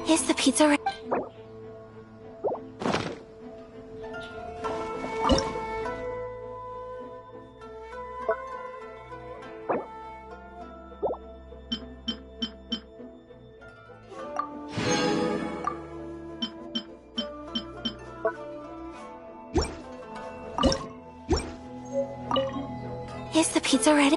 Is the pizza ready? Is the pizza ready?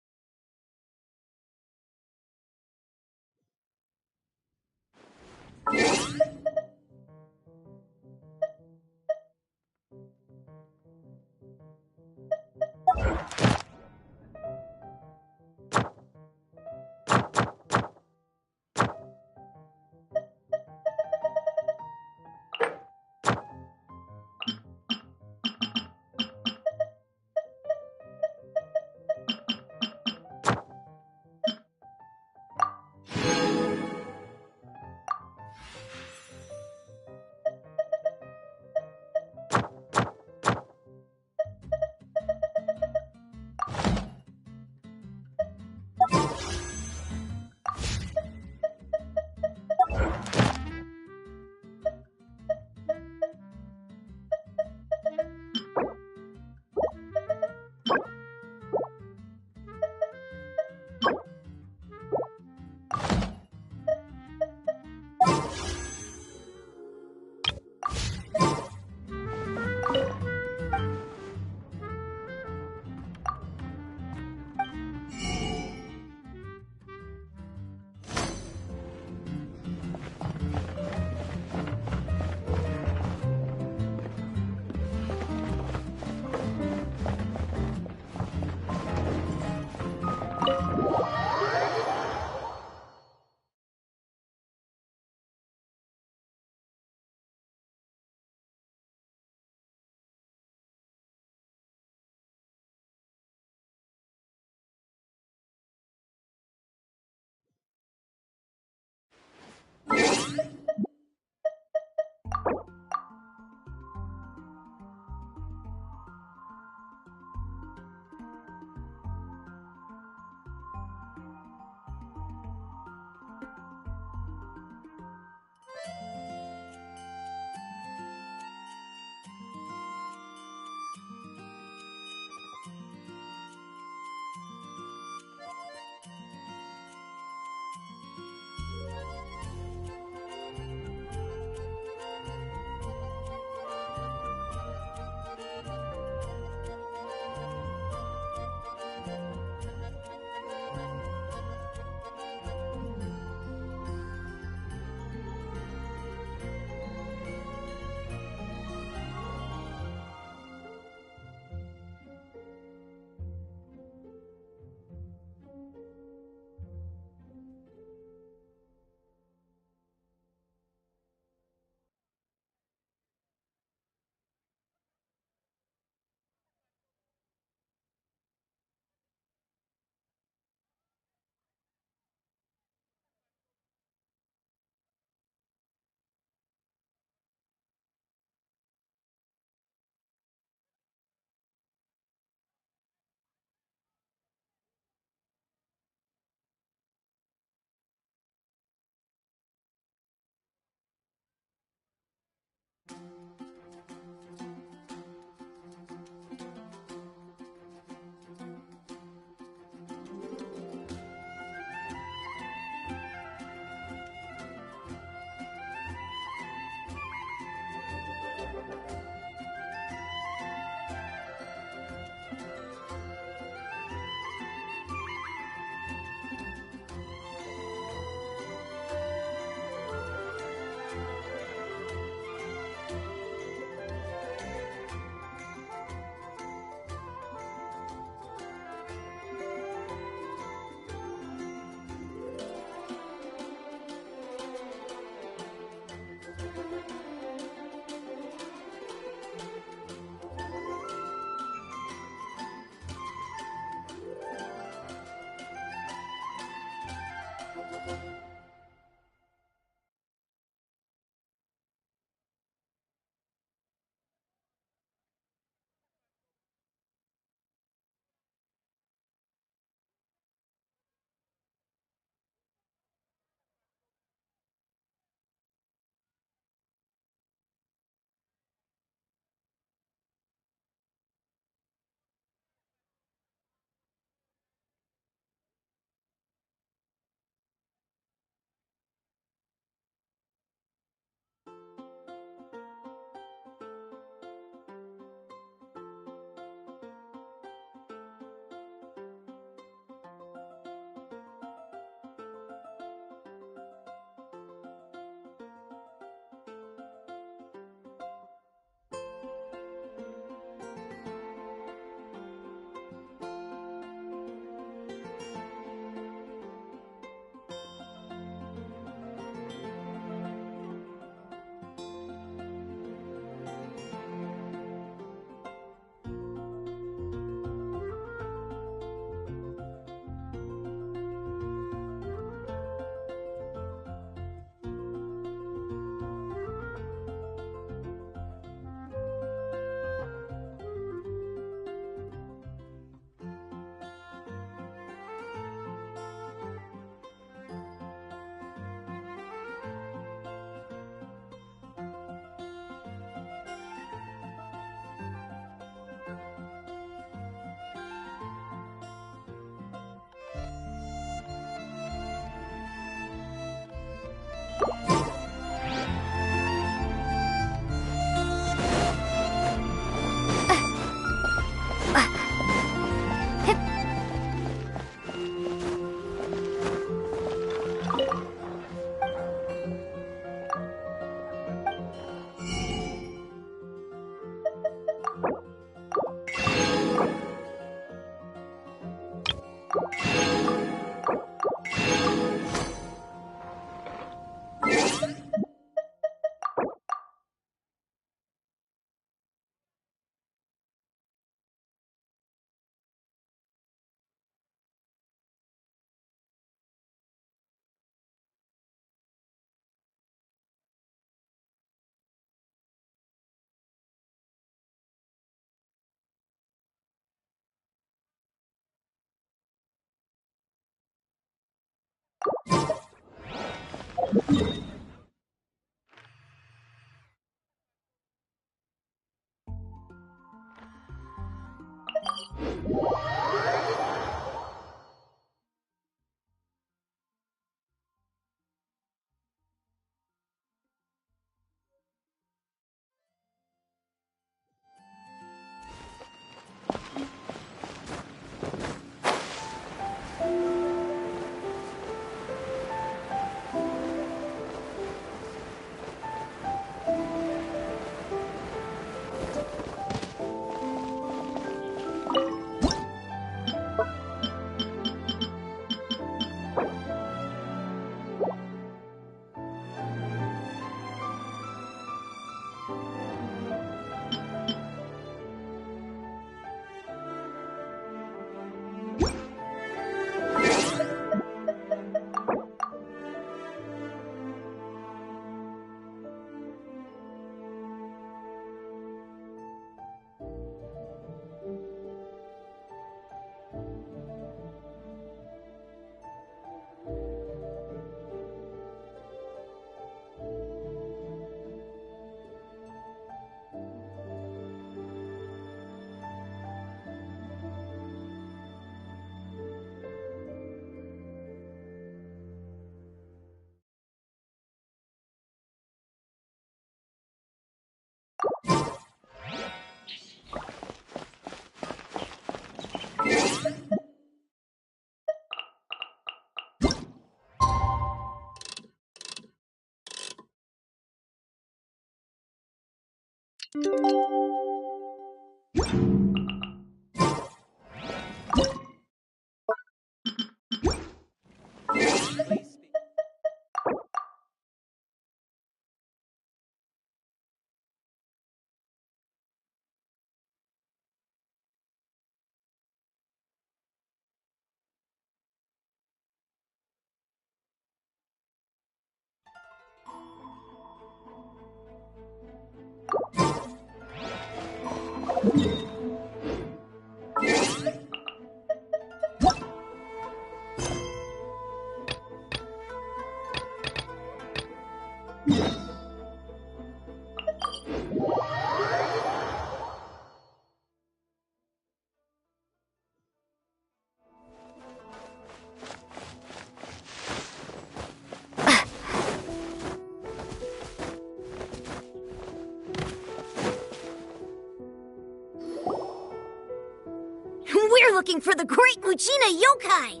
We're looking for the Great Muchina Yokai!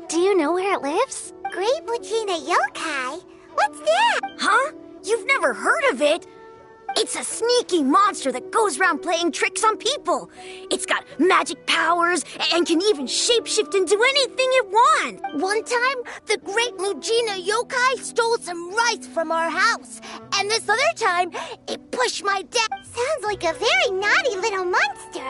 Do you know where it lives? Great Muchina Yokai? What's that? Huh? You've never heard of it? It's a sneaky monster that goes around playing tricks on people. It's got magic powers and can even shapeshift into anything it wants. One time, the Great Muchina Yokai stole some rice from our house. And this other time, it pushed my dad. Sounds like a very naughty little monster.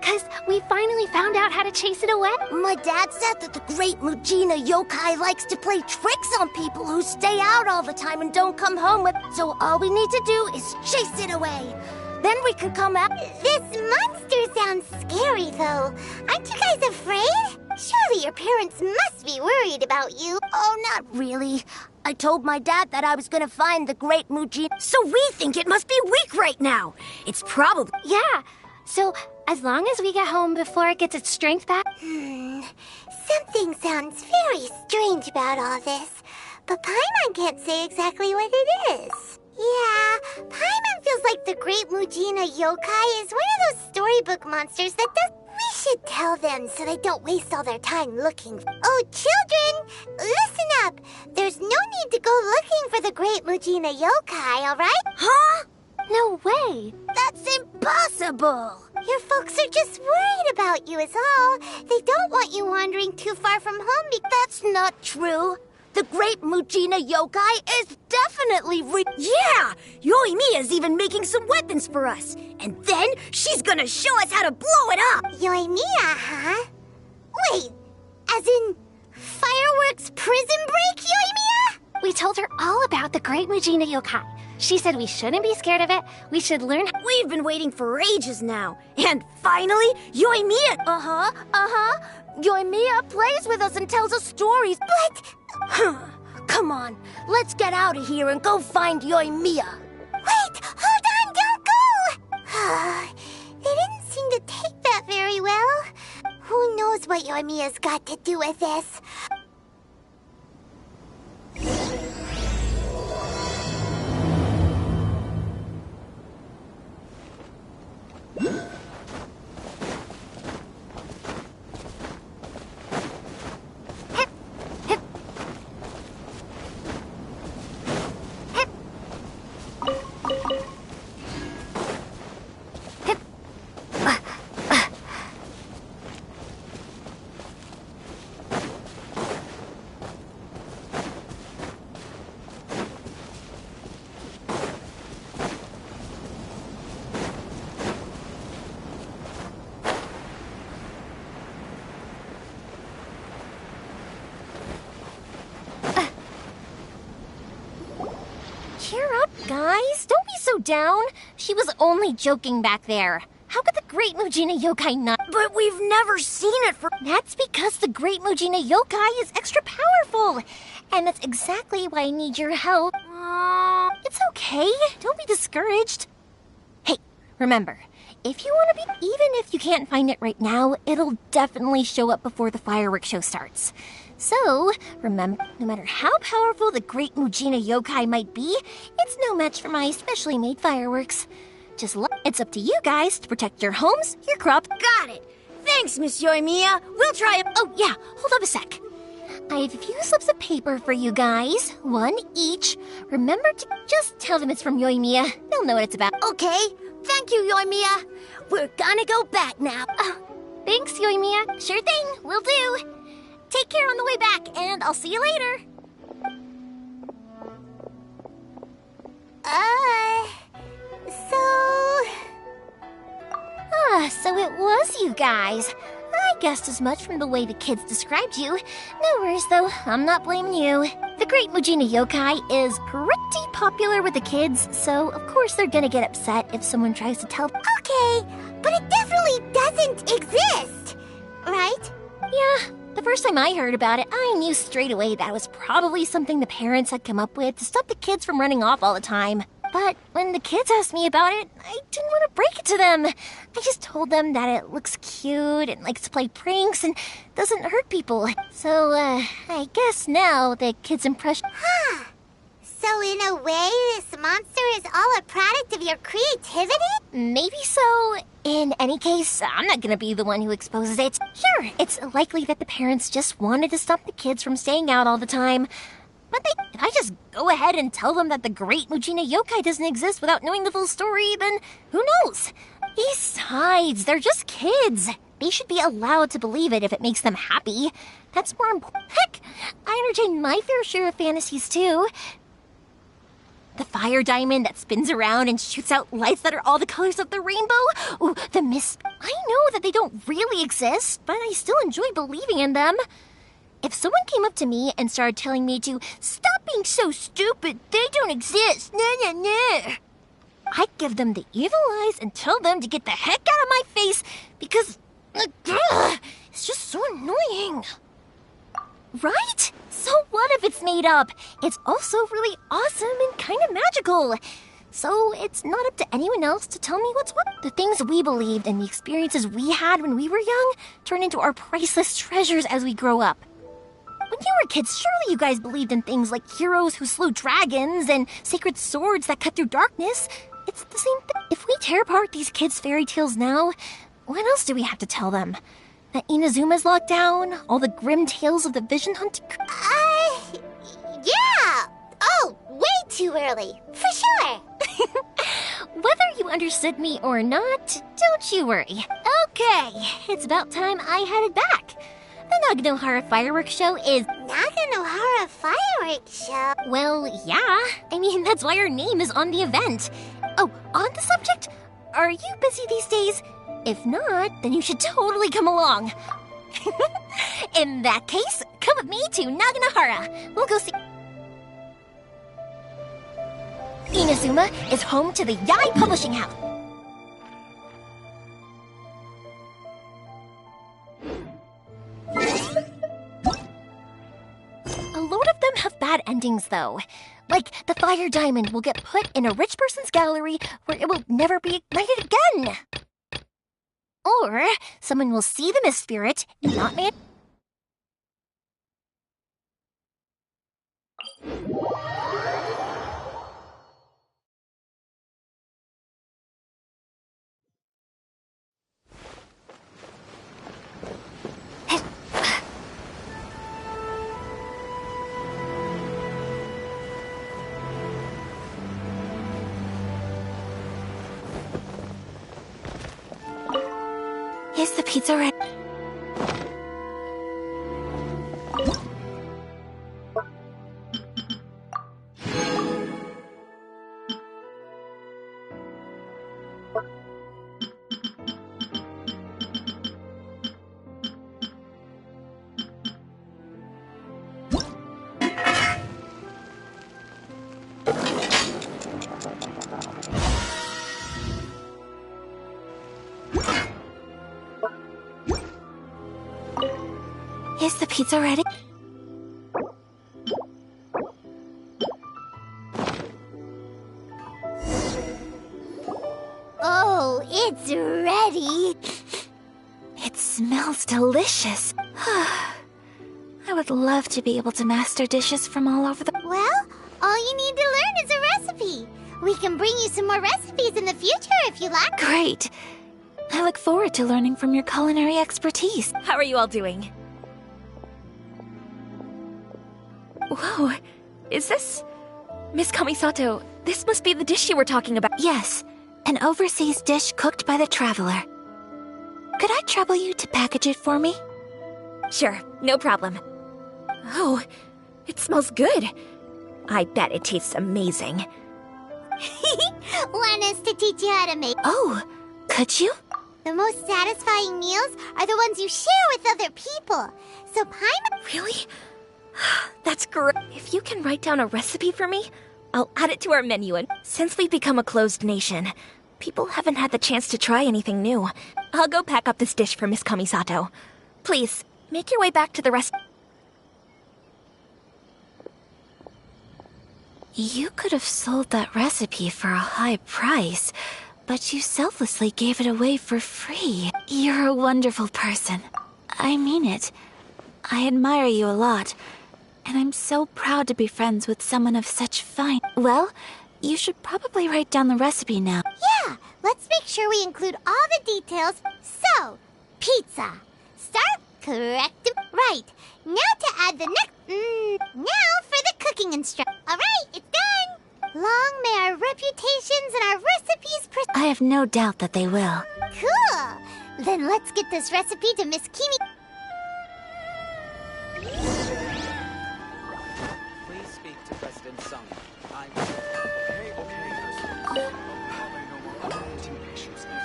'Cause we finally found out how to chase it away. My dad said that the Great Muchina Yokai likes to play tricks on people who stay out all the time and don't come home with. So all we need to do is chase it away. Then we can come out. This monster sounds scary, though. Aren't you guys afraid? Surely your parents must be worried about you. Oh, not really. I told my dad that I was gonna find the Great Muchina. So we think it must be weak right now. It's probably... Yeah, so as long as we get home before it gets its strength back... Something sounds very strange about all this. But Paimon can't say exactly what it is. Yeah, Paimon feels like the Great Muchina Yokai is one of those storybook monsters that does... We should tell them so they don't waste all their time looking. Oh, children, listen up. There's no need to go looking for the Great Muchina Yokai, all right? Huh? No way! That's impossible! Your folks are just worried about you is all. They don't want you wandering too far from home That's not true. The Great Muchina Yokai is definitely Yeah! Yoimiya's even making some weapons for us. And then she's gonna show us how to blow it up! Yoimiya, huh? Wait, as in fireworks prison break, Yoimiya? We told her all about the Great Muchina Yokai. She said we shouldn't be scared of it. We should learn... We've been waiting for ages now. And finally, Yoimiya... Yoimiya plays with us and tells us stories. But... Come Come on, let's get out of here and go find Yoimiya. Wait! Hold on! Don't go! They didn't seem to take that very well. Who knows what Yoimiya's got to do with this? Cheer up, guys. Don't be so down. She was only joking back there. How could the Great Mujina Yokai not? But we've never seen it for... That's because the Great Mujina Yokai is extra powerful. And that's exactly why I need your help. It's okay. Don't be discouraged. Hey, remember, if you want to be... Even if you can't find it right now, it'll definitely show up before the fireworks show starts. So, remember, no matter how powerful the Great Mujina Yokai might be, it's no match for my specially made fireworks. It's up to you guys to protect your homes, your crops. Got it. Thanks, Miss Yoimiya. We'll try it. Oh, yeah, hold up a sec. I have a few slips of paper for you guys, one each. Remember to just tell them it's from Yoimiya. They'll know what it's about. Okay. Thank you, Yoimiya. We're gonna go back now. Thanks, Yoimiya. Sure thing, will do. Take care on the way back, and I'll see you later. So it was you guys. I guessed as much from the way the kids described you. No worries, though. I'm not blaming you. The Great Mujina Yokai is pretty popular with the kids, so of course they're gonna get upset if someone tries to tell them. Okay, but it definitely doesn't exist, right? Yeah, the first time I heard about it, I knew straight away that was probably something the parents had come up with to stop the kids from running off all the time. But when the kids asked me about it, I didn't want to break it to them. I just told them that it looks cute and likes to play pranks and doesn't hurt people. So, I guess now the kids' impression... Huh. So in a way, this monster is all a product of your creativity? Maybe so. In any case, I'm not gonna be the one who exposes it. Sure, it's likely that the parents just wanted to stop the kids from staying out all the time. But if I just go ahead and tell them that the Great Mujina Yokai doesn't exist without knowing the full story, then who knows? Besides, they're just kids. They should be allowed to believe it if it makes them happy. That's more important. Heck, I entertain my fair share of fantasies too. The fire diamond that spins around and shoots out lights that are all the colors of the rainbow. Ooh, the mist. I know that they don't really exist, but I still enjoy believing in them. If someone came up to me and started telling me to stop being so stupid, they don't exist, I'd give them the evil eyes and tell them to get the heck out of my face because it's just so annoying. Right? So what if it's made up? It's also really awesome and kind of magical. So it's not up to anyone else to tell me what's what. The things we believed and the experiences we had when we were young turn into our priceless treasures as we grow up. When you were kids, surely you guys believed in things like heroes who slew dragons and sacred swords that cut through darkness. It's the same thing. If we tear apart these kids' fairy tales now, what else do we have to tell them? That Inazuma's locked down? All the grim tales of the vision hunting? Yeah! Oh, way too early. For sure. Whether you understood me or not, don't you worry. Okay, it's about time I headed back. The Naganohara fireworks show is... Naganohara fireworks show? Well, yeah. I mean, that's why our name is on the event. Oh, on the subject, are you busy these days? If not, then you should totally come along. In that case, come with me to Naganohara. We'll go see... Inazuma is home to the Yai Publishing House. A lot of them have bad endings, though. Like, the fire diamond will get put in a rich person's gallery where it will never be ignited again. Or someone will see the mist spirit and not man. Is the pizza ready? Is the pizza ready? Oh, it's ready. It smells delicious. I would love to be able to master dishes from all over the... Well, all you need to learn is a recipe. We can bring you some more recipes in the future if you like. Great! I look forward to learning from your culinary expertise. How are you all doing? Whoa, is this... Miss Kamisato, this must be the dish you were talking about. Yes, an overseas dish cooked by the traveler. Could I trouble you to package it for me? Sure, no problem. Oh, it smells good. I bet it tastes amazing. Want us to teach you how to make? Oh, could you? The most satisfying meals are the ones you share with other people. So Paimon... Really? That's great. If you can write down a recipe for me, I'll add it to our menu. And since we've become a closed nation, people haven't had the chance to try anything new. I'll go pack up this dish for Miss Kamisato. Please, make your way back to the rest. You could have sold that recipe for a high price, but you selflessly gave it away for free. You're a wonderful person. I mean it. I admire you a lot, and I'm so proud to be friends with someone of such fine... Well, you should probably write down the recipe now. Yeah, let's make sure we include all the details. So, pizza. Start correct. Right. Now to add the next... now for the cooking instruction. All right, it's done. Long may our reputations and our recipes... I have no doubt that they will. Cool. Then let's get this recipe to Miss Kimi... Please speak to President Sung.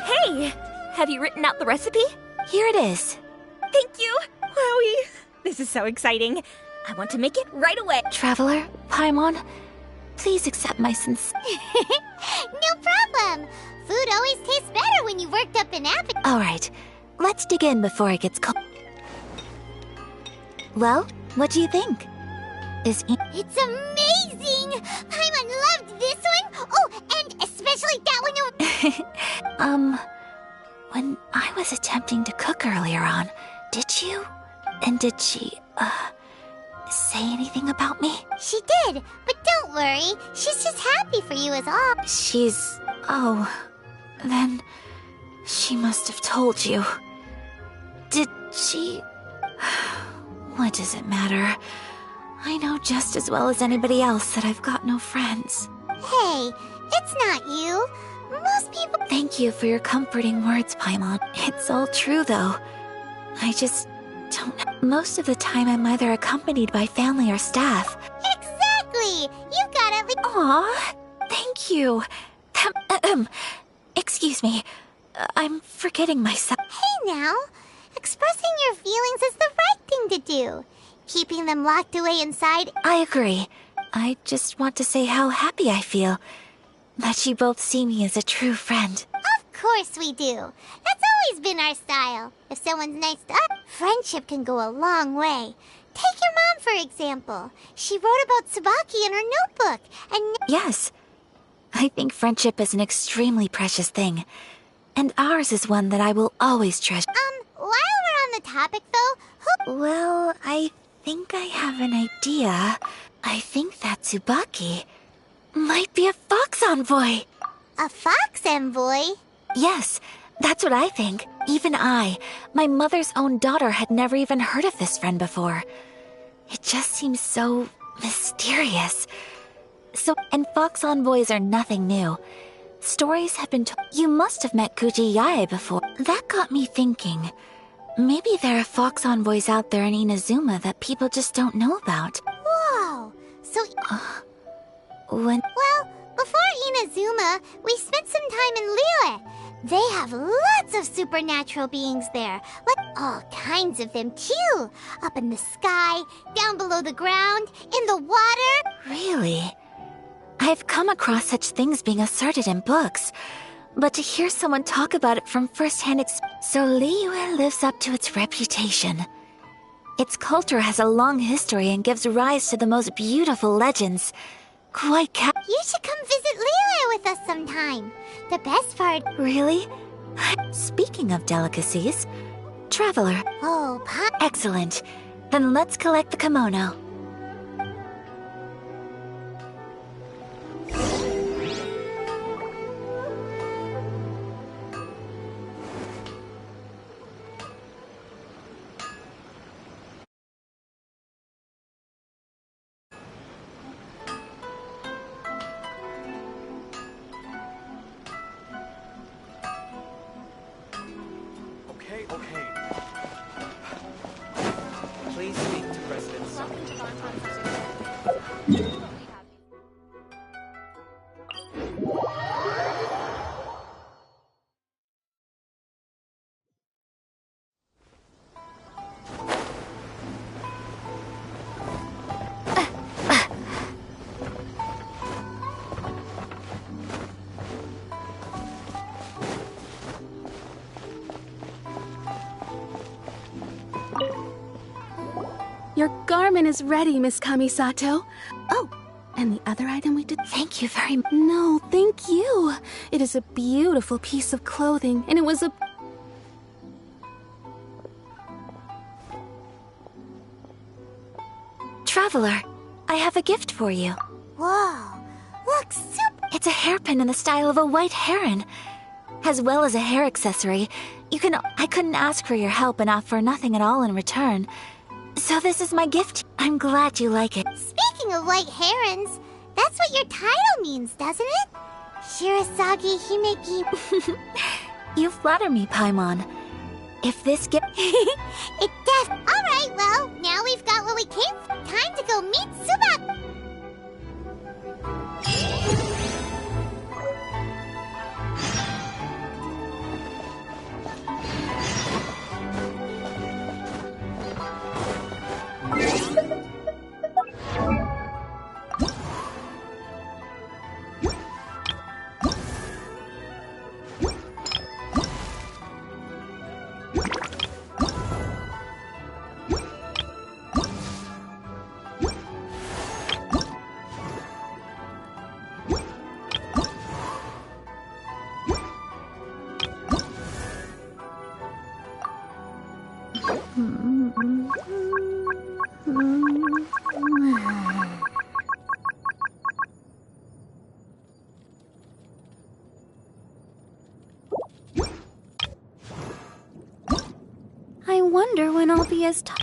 Hey! Have you written out the recipe? Here it is. Thank you! Wowie! This is so exciting. I want to make it right away. Traveler, Paimon, please accept my No problem. Food always tastes better when you worked up an appetite. All right, let's dig in before it gets cold. Well, what do you think? It's amazing! Paimon loved this one! Oh, and especially that one When I was attempting to cook earlier on, did you? And did she, say anything about me? She did, but don't worry. She's just happy for you is all. Oh, then she must have told you. Did she... What does it matter? I know just as well as anybody else that I've got no friends. Hey, it's not you. Most people... Thank you for your comforting words, Paimon. It's all true, though. I just don't... Most of the time, I'm either accompanied by family or staff. Exactly! You got it. Aw, thank you. Excuse me. I'm forgetting myself. Hey now, expressing your feelings is the right thing to do. Keeping them locked away inside... I agree. I just want to say how happy I feel that you both see me as a true friend. Of course we do. That's always been our style. If someone's nice to us, friendship can go a long way. Take your mom, for example. She wrote about Tsubaki in her notebook, and Yes. I think friendship is an extremely precious thing. And ours is one that I will always treasure. while we're on the topic, though, Well, I think I have an idea. I think that Tsubaki might be a fox envoy. a fox envoy? Yes, that's what I think. Even I, my mother's own daughter, had never even heard of this friend before. It just seems so mysterious. And fox envoys are nothing new. Stories have been told. You must have met Kuji Yae before. That got me thinking. Maybe there are fox envoys out there in Inazuma that people just don't know about. Whoa! So, When... well, before Inazuma, we spent some time in Liyue. They have lots of supernatural beings there, like all kinds of them too. Up in the sky, down below the ground, in the water. Really? I've come across such things being asserted in books, but to hear someone talk about it from first-hand experience... So Liyue lives up to its reputation. Its culture has a long history and gives rise to the most beautiful legends. You should come visit Liyue with us sometime. The best part... Really? Speaking of delicacies, Traveler. Oh, Excellent. Then let's collect the kimono. Okay. Please speak to President Sung. Your garment is ready, Miss Kamisato. Oh, and the other item we did... Thank you very much. No, thank you. It is a beautiful piece of clothing, and it was a... Traveler, I have a gift for you. whoa. Looks super... It's a hairpin in the style of a white heron. As well as a hair accessory. I couldn't ask for your help and offer nothing at all in return. So this is my gift. I'm glad you like it. Speaking of white herons, that's what your title means, doesn't it? Shirasagi Himeki... You flatter me, Paimon. If this gift... It does. Alright, well, now we've got what we came for. Time to go meet Tsubaki. I wonder when I'll be as tall.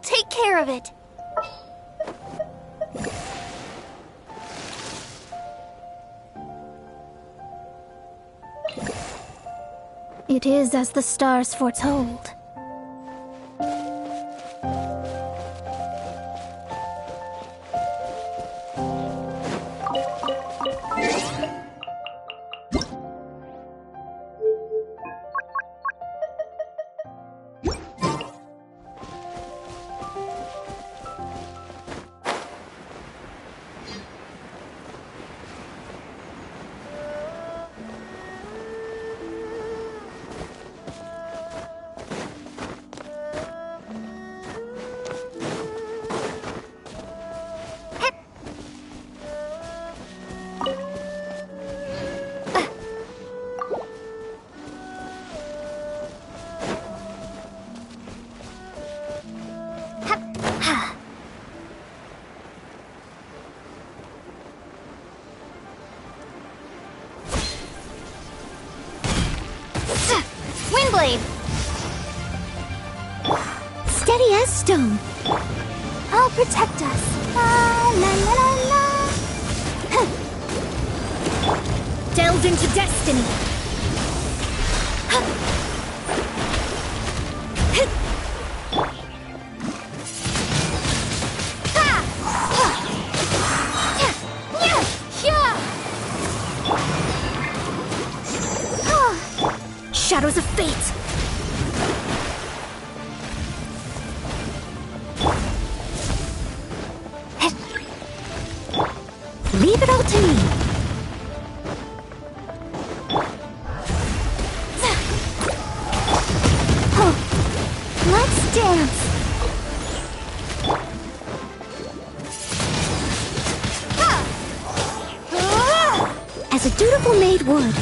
take care of it. It is as the stars foretold. Windblade! Steady as stone. I'll protect us. La la la la la. Delved into destiny. Shadows of fate. Leave it all to me. Oh, let's dance. As a dutiful maid would.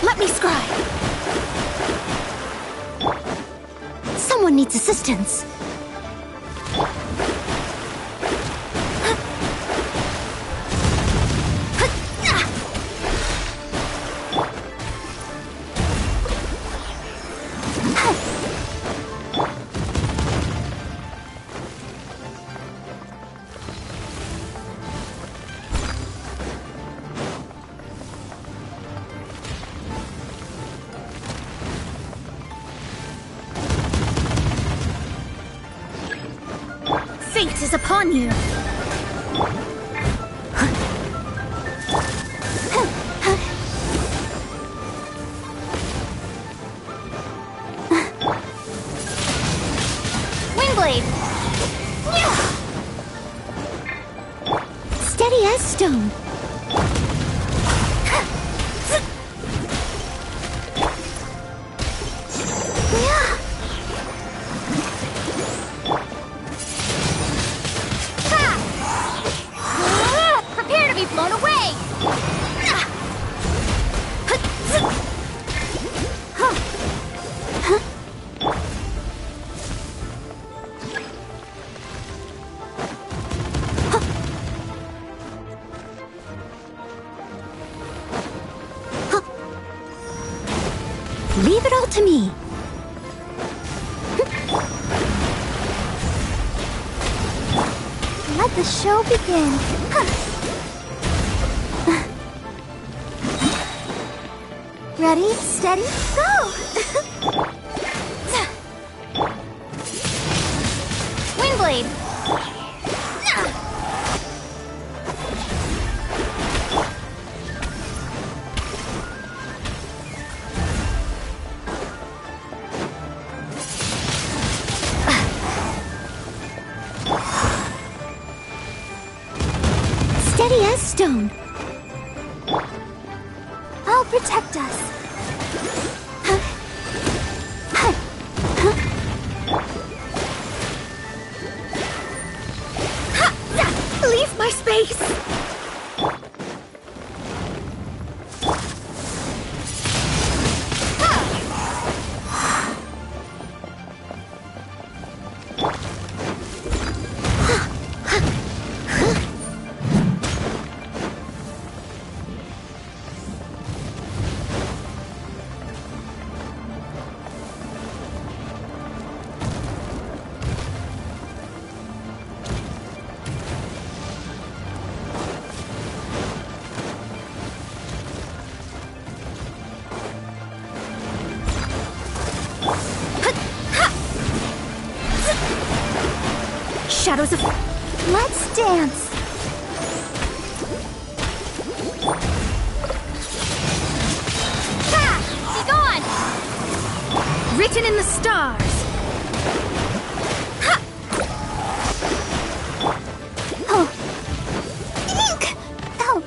Let me scry. Someone needs assistance. Fate is upon you. Windblade! Steady as stone. Prepare to be blown away! Leave it all to me. Let the show begin. Ready, steady, go! Windblade! Steady as stone. I'll protect us. Leave my space. Shadows of... Let's dance. Written in the stars. Ha! Oh. Ink! Oh.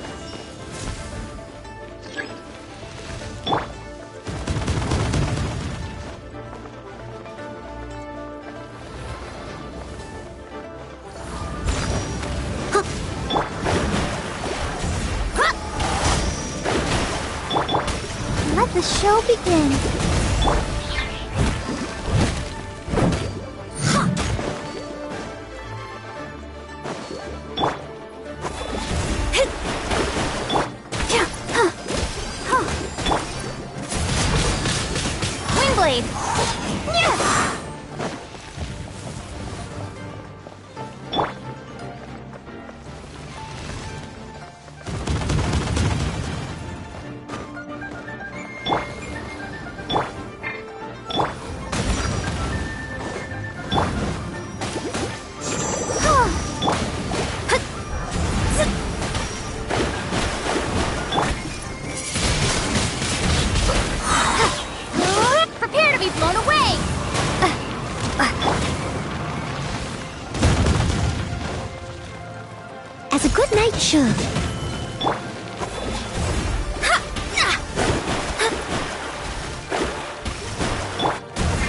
Let the show begin. Windblade! Prepare to be blown away! As a good knight should.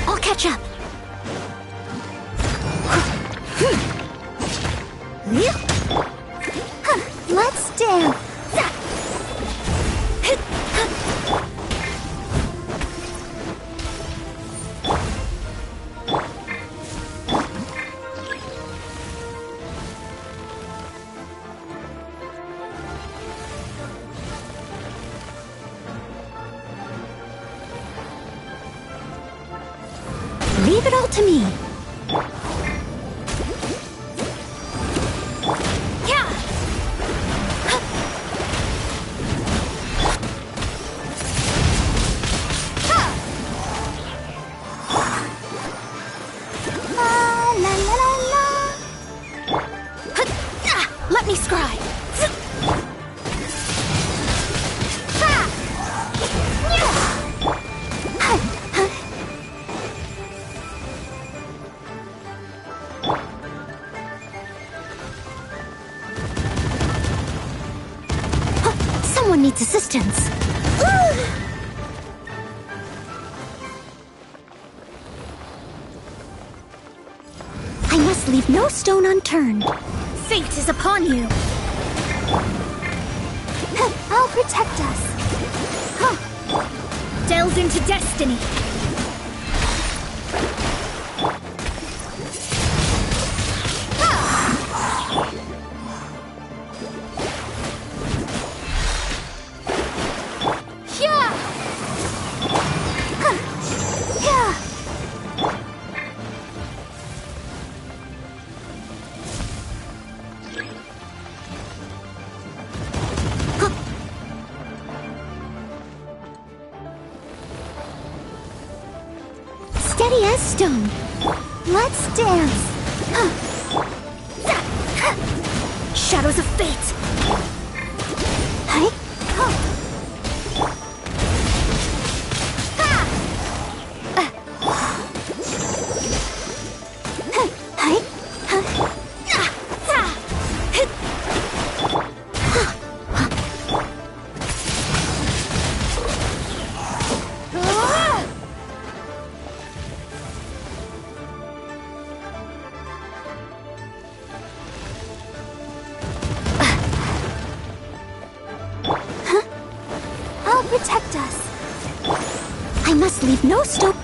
I'll catch up. Let's dance. Leave it all to me. La la la la. Let me scry. Someone needs assistance. I must leave no stone unturned. Fate is upon you. I'll protect us. Delve into destiny. Steady as stone. Let's dance. Shadows of fate. Hey. I'll protect us. I must leave no stone.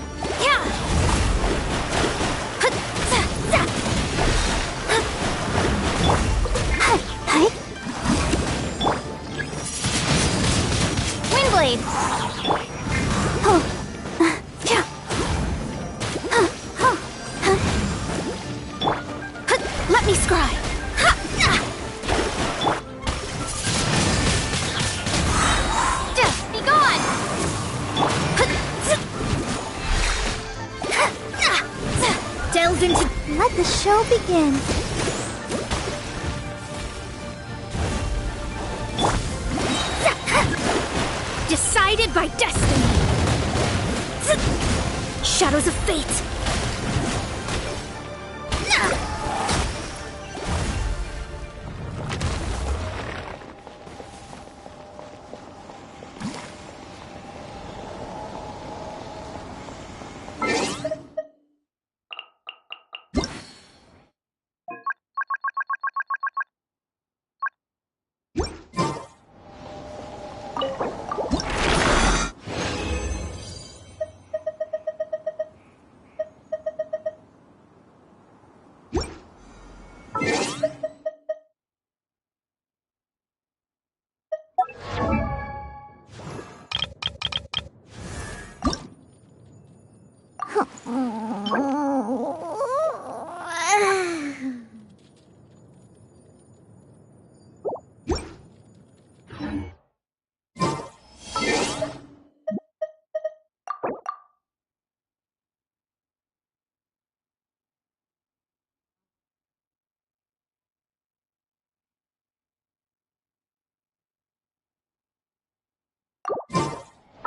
Windblade! Let me scry. Be gone! Delve into... Let the show begin. Decided by destiny! Shadows of fate!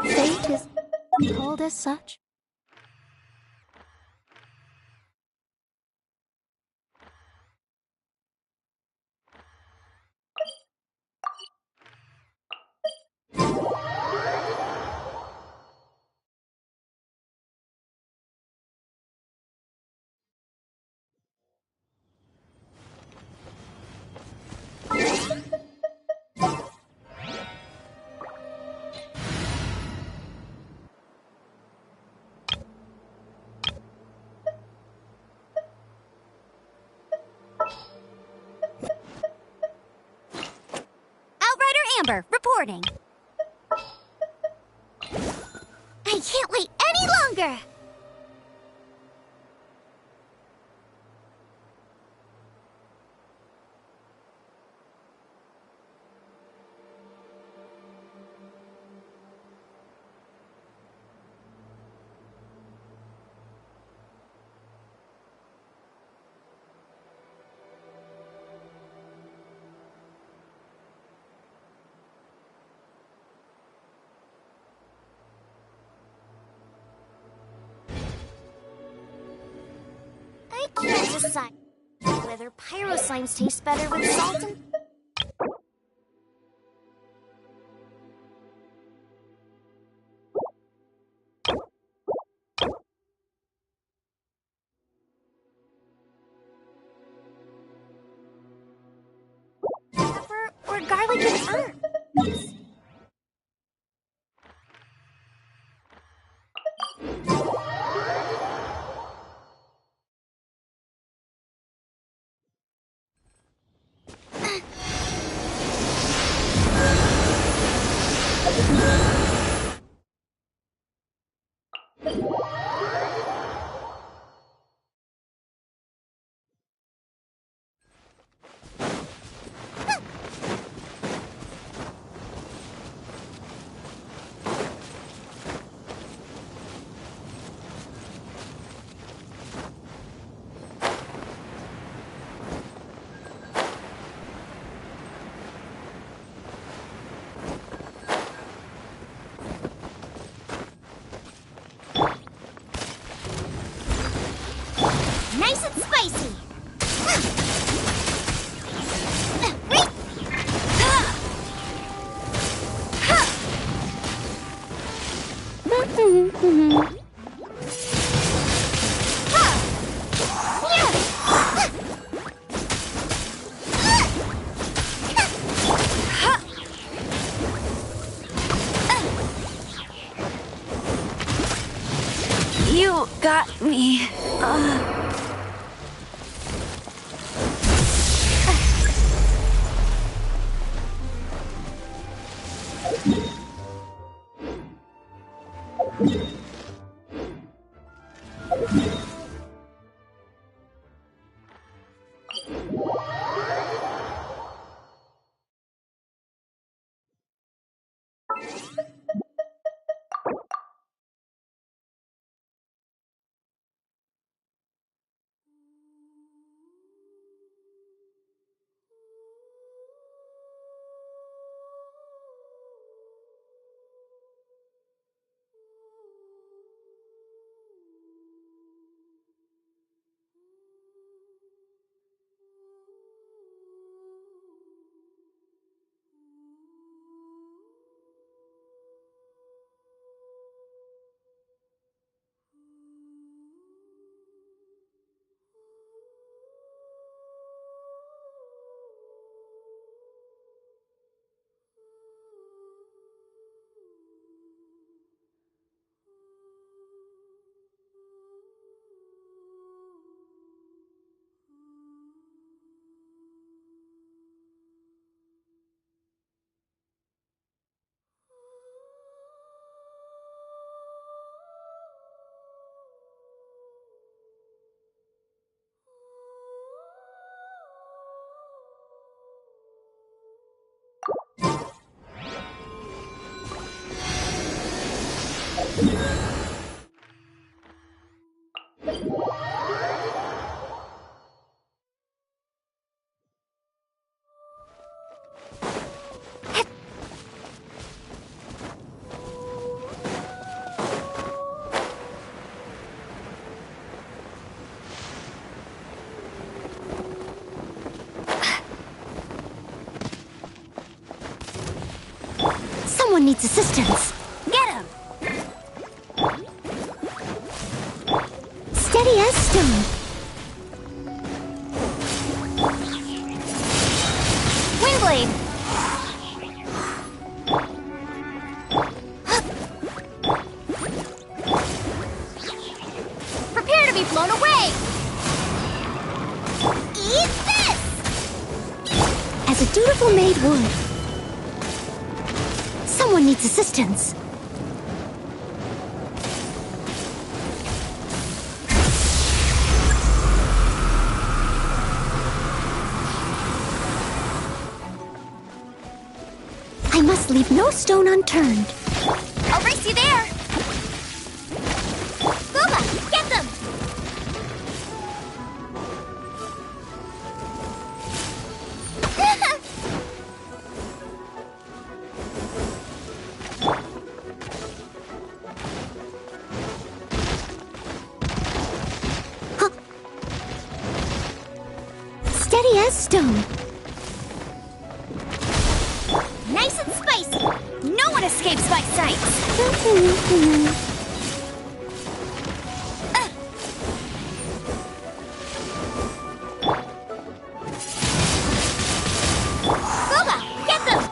Fate is called as such. Outrider Amber, reporting. I can't wait any longer! I can't decide whether pyro slimes taste better with salt and... pepper or garlic and herbs. Nice and spicy! You got me. Someone needs assistance. Get him! Steady as stone. Windblade. Prepare to be blown away! Eat this! As a dutiful maid would. Someone needs assistance. I must leave no stone unturned. I'll race you there! Booba, get them! Steady as stone. Nice and spicy! No one escapes my sight! Booba, get them!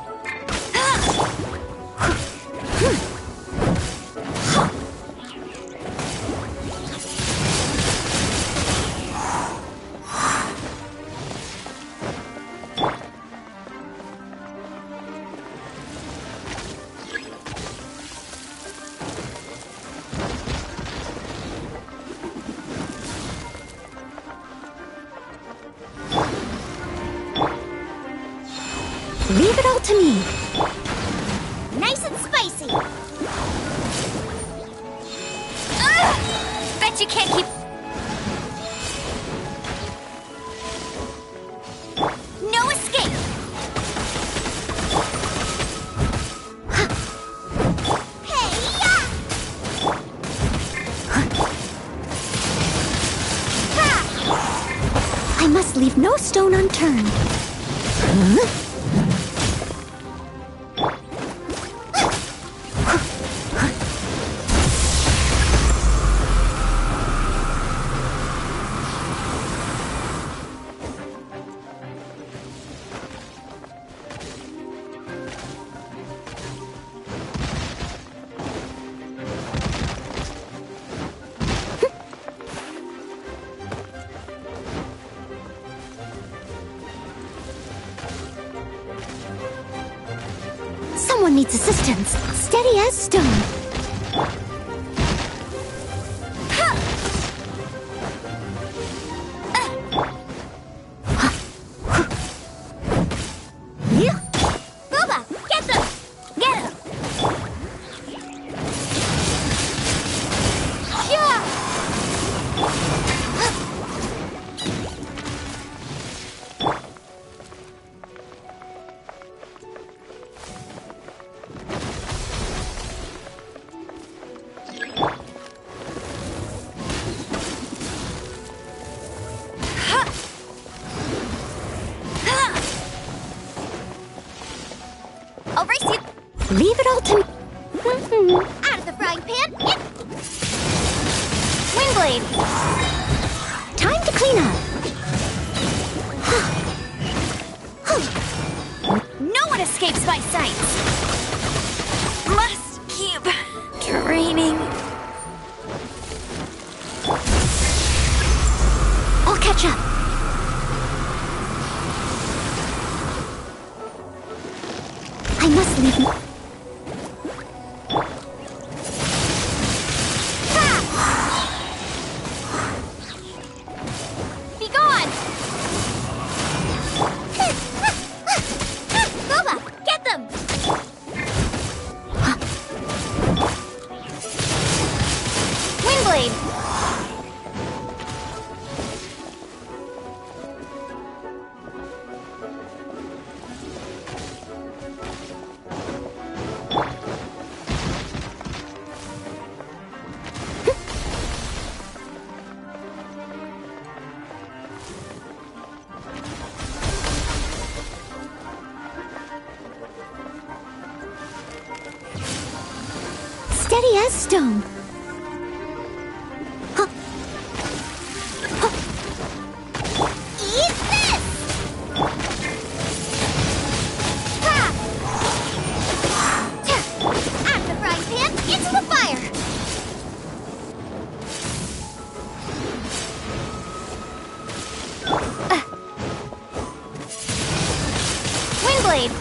Leave it all to me. Nice and spicy! Ugh! Bet you can't keep... No escape! Hey-ya! I must leave no stone unturned. Huh? Someone needs assistance. Steady as stone. Booba, get them! Get him! I'll race you! Leave it all to me. Out of the frying pan! Windblade. Time to clean up. No one escapes my sight! Must keep training. I'll catch up. I must leave. Be gone! Booba, get them! steady as stone. Eat this! Out of the frying pan, into the fire! Windblade!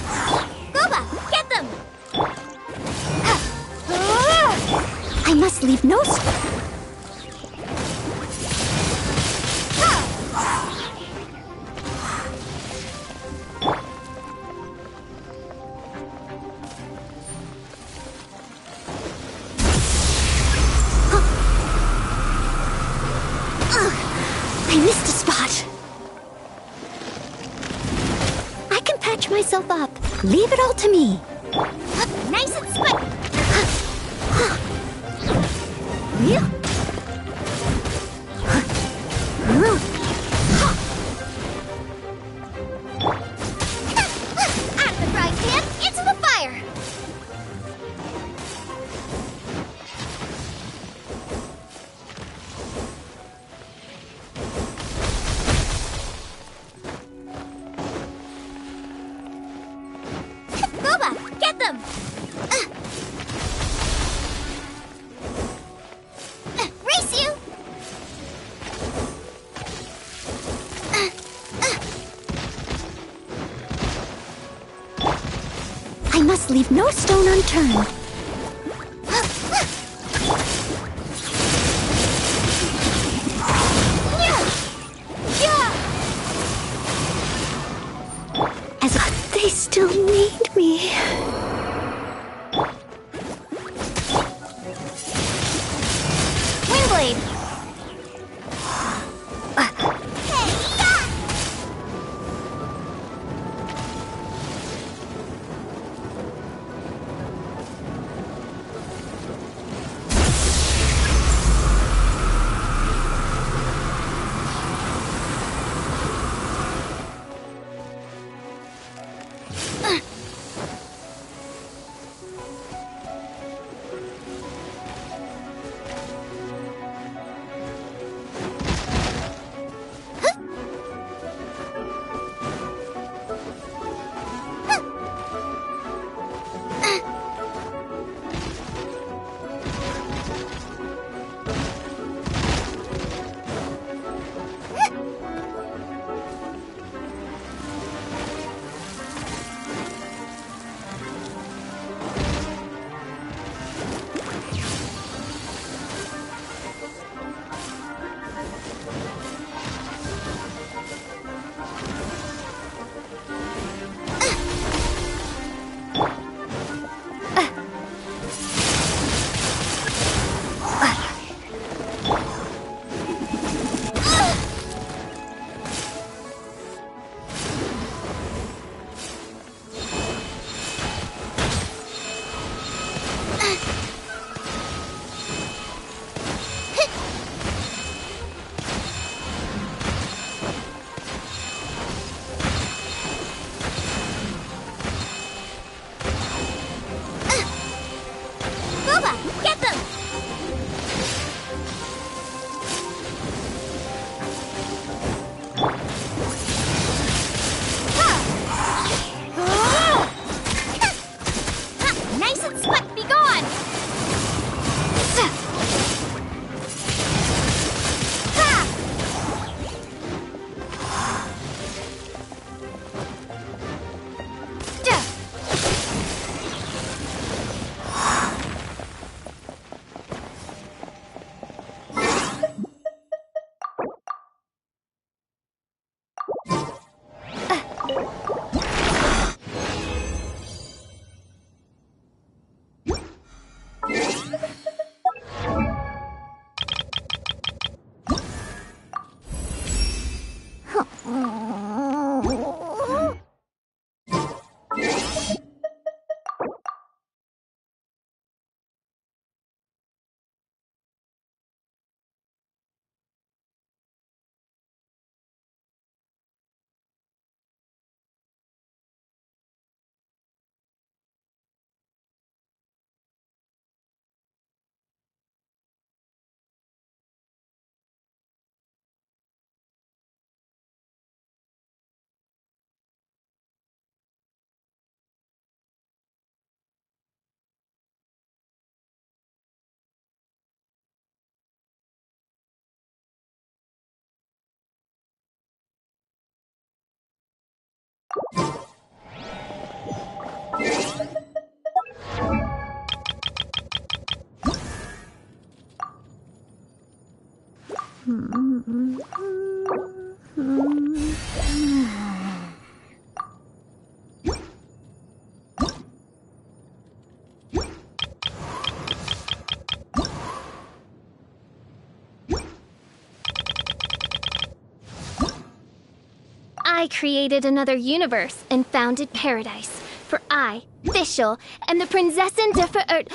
Goba, get them! I must leave no I missed a spot. I can patch myself up. Leave it all to me. Nice and swift! Out of the frying pan, into the fire! Goba, get them! Race you! I must leave no stone unturned. As they still need me. Windblade! I created another universe and founded paradise. For I, Fischl, am the Prinzessin der Verirrt.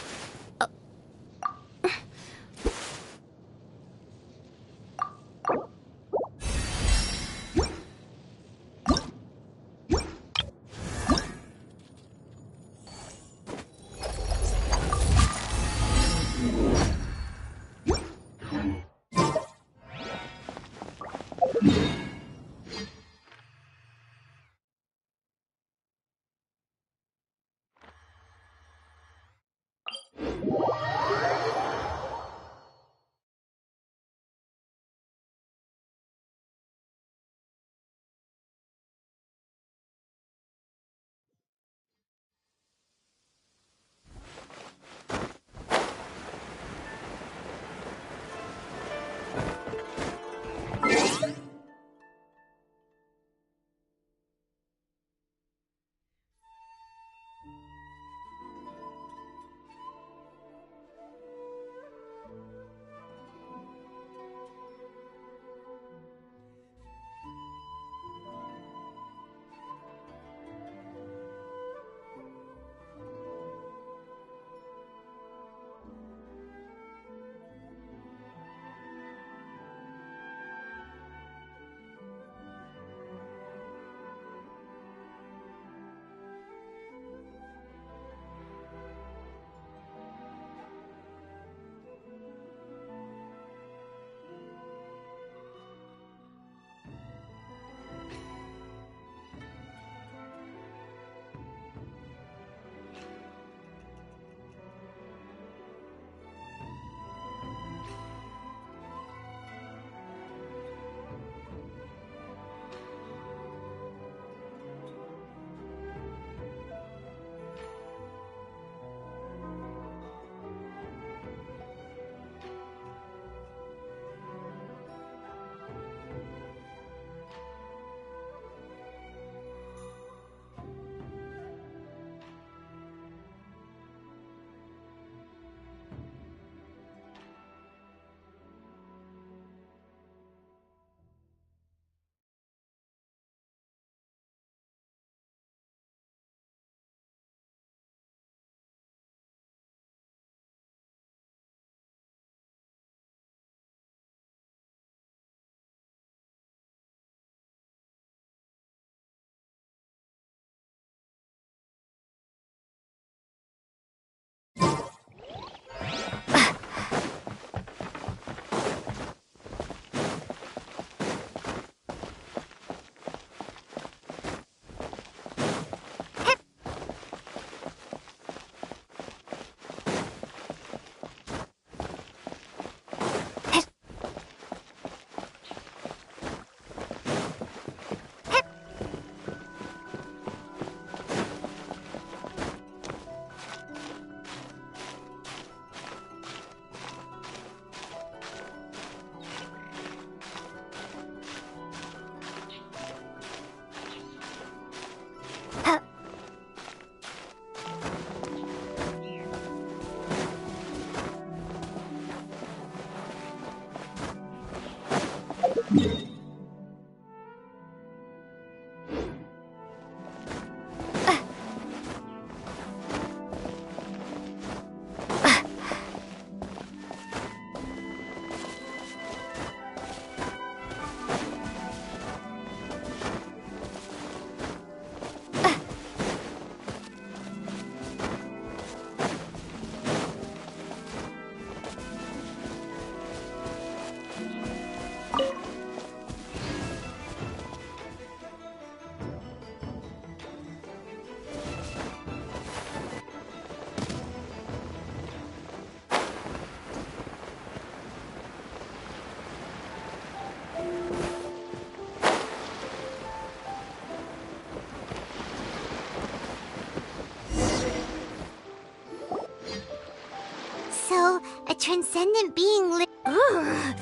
A transcendent being Ugh.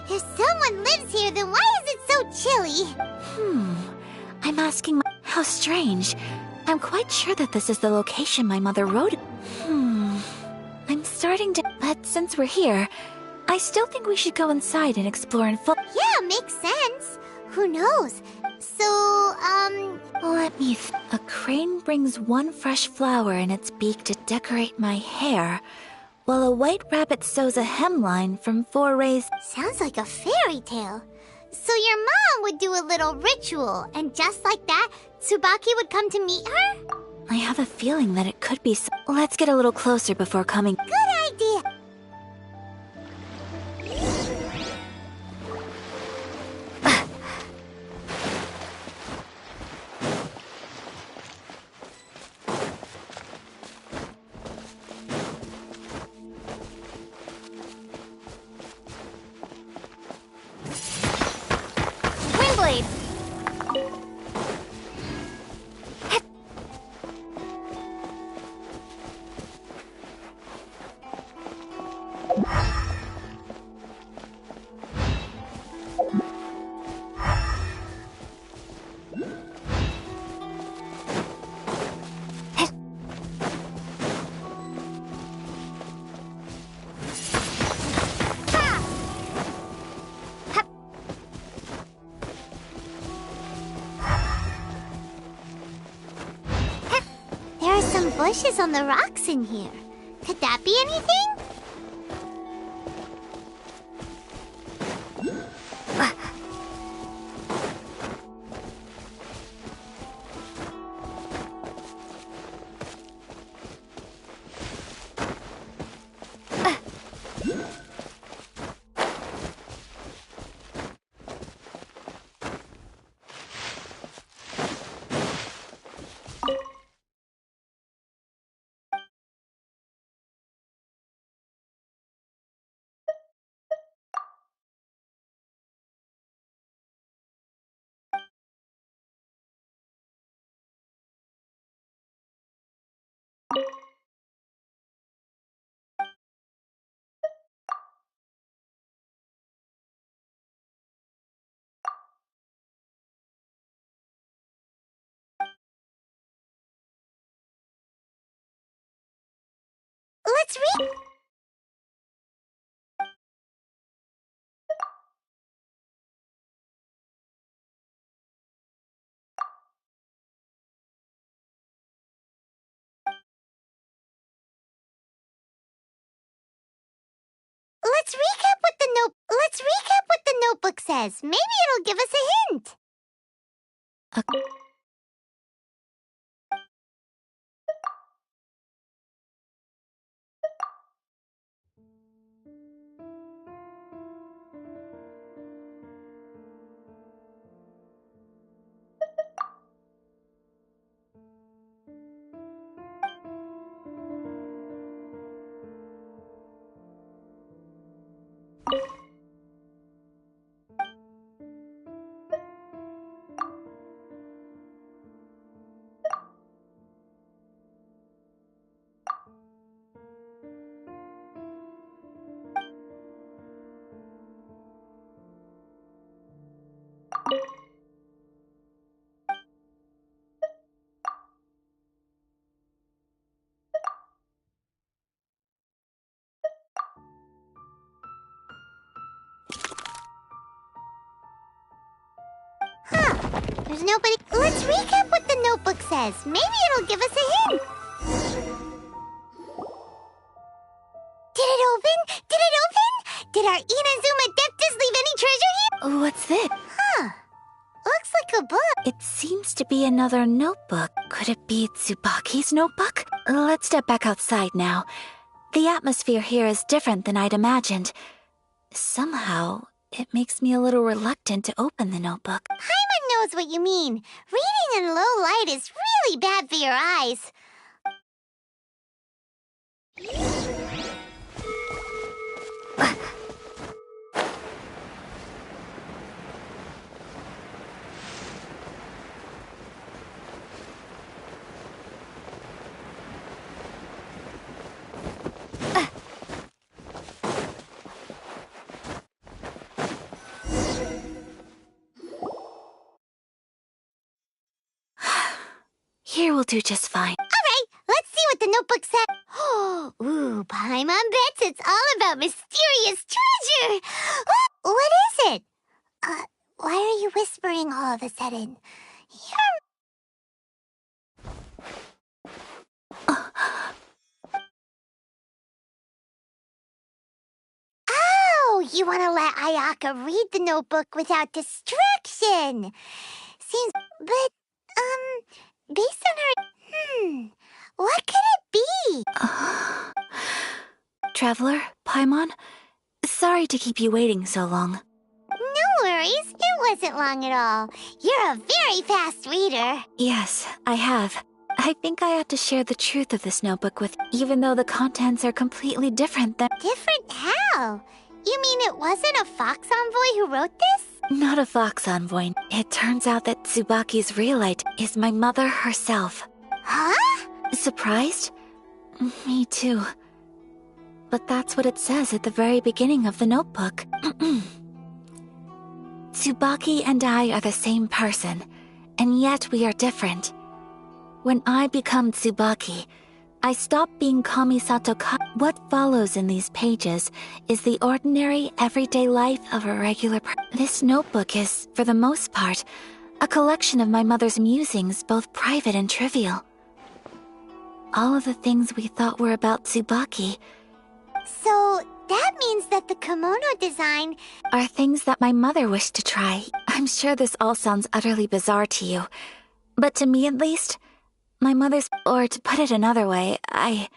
If someone lives here, then why is it so chilly? I'm asking how strange. I'm quite sure that this is the location my mother wrote. I'm starting to... But since we're here, I still think we should go inside and explore in full. Yeah, makes sense. Who knows? Let me A crane brings one fresh flower in its beak to decorate my hair, while a white rabbit sews a hemline from 4 rays. Sounds like a fairy tale. So your mom would do a little ritual, and just like that, Tsubaki would come to meet her? I have a feeling that it could be Let's get a little closer before coming. Good idea. Windblade! There are some bushes on the rocks in here. Could that be anything? Let's recap what the notebook says. Maybe it'll give us a hint. There's nobody. Let's recap what the notebook says. Maybe it'll give us a hint. Did it open? Did it open? Did our Inazuma Adeptus leave any treasure here? What's this? Huh. Looks like a book. It seems to be another notebook. Could it be Tsubaki's notebook? Let's step back outside now. The atmosphere here is different than I'd imagined. Somehow, it makes me a little reluctant to open the notebook. Paimon knows what you mean. Reading in low light is really bad for your eyes. Here will do just fine. All right, let's see what the notebook said. Ooh, Paimon bets it's all about mysterious treasure. What is it? Why are you whispering all of a sudden? Oh, you want to let Ayaka read the notebook without distraction. Seems, but, based on her, what could it be? Traveler, Paimon, sorry to keep you waiting so long. No worries, it wasn't long at all. You're a very fast reader. Yes, I have. I think I ought to share the truth of this notebook with you, even though the contents are completely different than— Different how? You mean it wasn't a Fox Envoy who wrote this? Not a Fox Envoy. It turns out that Tsubaki's real-light is my mother herself. Huh? Surprised? Me too. But that's what it says at the very beginning of the notebook. Tsubaki and I are the same person, and yet we are different. When I become Tsubaki, I stop being Kamisato What follows in these pages is the ordinary, everyday life of a regular person. This notebook is, for the most part, a collection of my mother's musings, both private and trivial. All of the things we thought were about Tsubaki— So, that means that the kimono design— are things that my mother wished to try. I'm sure this all sounds utterly bizarre to you, but to me at least, my mother's— or to put it another way, I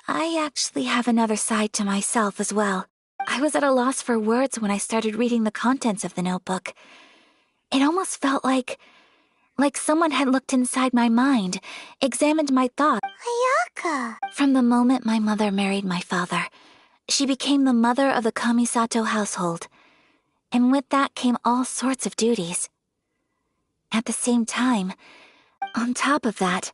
actually have another side to myself as well. I was at a loss for words when I started reading the contents of the notebook. It almost felt like someone had looked inside my mind, examined my thoughts. Ayaka! From the moment my mother married my father, she became the mother of the Kamisato household, and with that came all sorts of duties. At the same time, on top of that,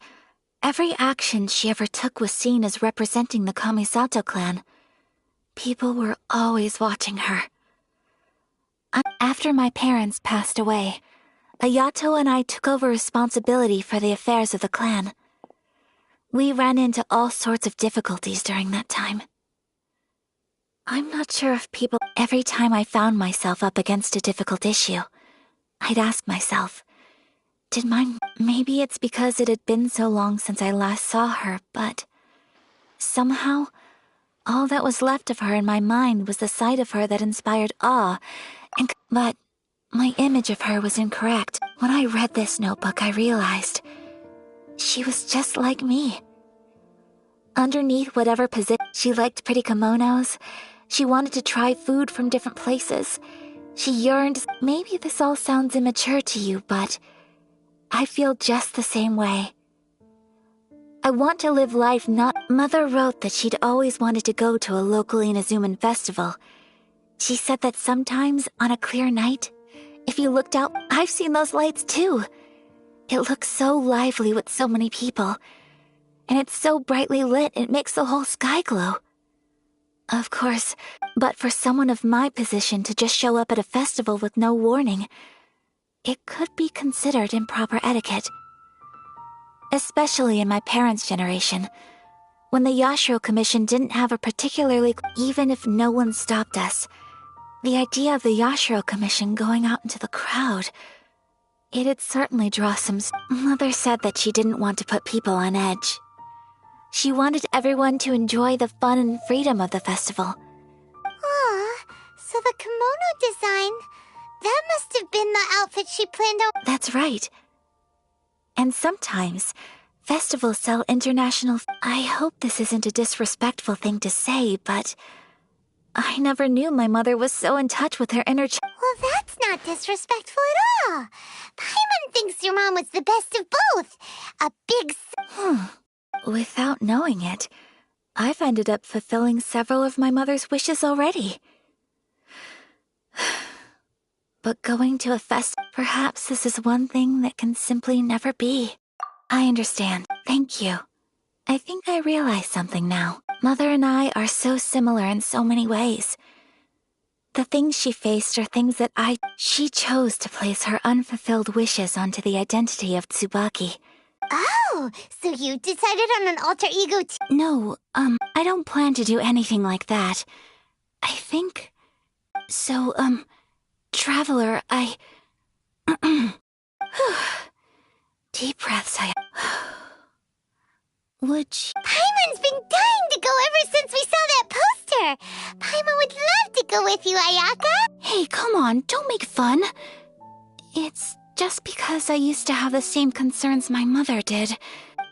every action she ever took was seen as representing the Kamisato clan. People were always watching her. After my parents passed away, Ayato and I took over responsibility for the affairs of the clan. We ran into all sorts of difficulties during that time. I'm not sure if people— Every time I found myself up against a difficult issue, I'd ask myself, did mine— Maybe it's because it had been so long since I last saw her, but somehow, all that was left of her in my mind was the sight of her that inspired awe, but my image of her was incorrect. When I read this notebook, I realized she was just like me. Underneath whatever position, she liked pretty kimonos. She wanted to try food from different places. She yearned— Maybe this all sounds immature to you, but I feel just the same way. I want to live life not— Mother wrote that she'd always wanted to go to a local Inazuman festival. She said that sometimes, on a clear night, if you looked out— I've seen those lights too. It looks so lively with so many people. And it's so brightly lit, it makes the whole sky glow. Of course, but for someone of my position to just show up at a festival with no warning, it could be considered improper etiquette. Especially in my parents' generation, when the Yashiro Commission didn't have a particularly— Even if no one stopped us, the idea of the Yashiro Commission going out into the crowd— it'd certainly draw some— Mother said that she didn't want to put people on edge. She wanted everyone to enjoy the fun and freedom of the festival. So the kimono design— that must have been the outfit she planned on— That's right. And sometimes, festivals sell international— I hope this isn't a disrespectful thing to say, but I never knew my mother was so in touch with her inner Well, that's not disrespectful at all. Paimon thinks your mom was the best of both. A big— Without knowing it, I've ended up fulfilling several of my mother's wishes already. But going to a perhaps this is one thing that can simply never be. I understand. Thank you. I think I realize something now. Mother and I are so similar in so many ways. The things she faced are things that She chose to place her unfulfilled wishes onto the identity of Tsubaki. Oh, so you decided on an alter ego No, I don't plan to do anything like that. I think... So, Traveler, Deep breaths, Would you... Paimon's been dying to go ever since we saw that poster. Paimon would love to go with you, Ayaka. Hey, come on, don't make fun. It's just because I used to have the same concerns my mother did.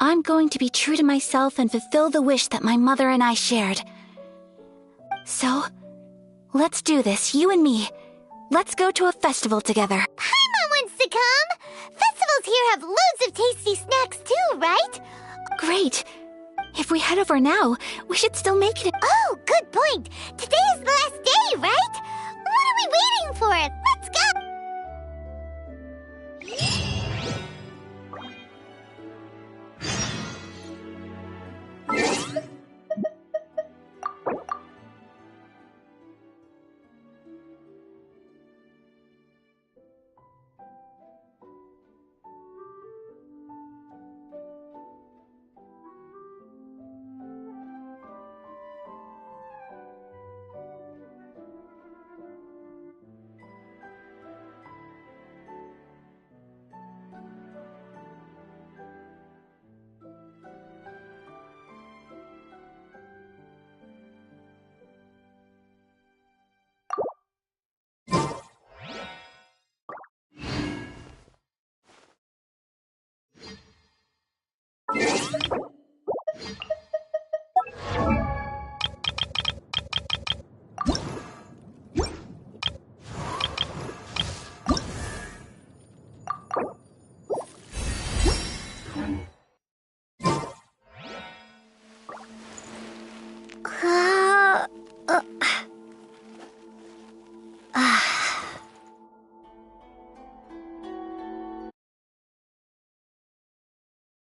I'm going to be true to myself and fulfill the wish that my mother and I shared. So, let's do this, you and me. Let's go to a festival together. Paimon wants to come. Festivals here have loads of tasty snacks too, right? Great. If we head over now, we should still make it. Oh, good point. Today is the last day, right? What are we waiting for? Let's go!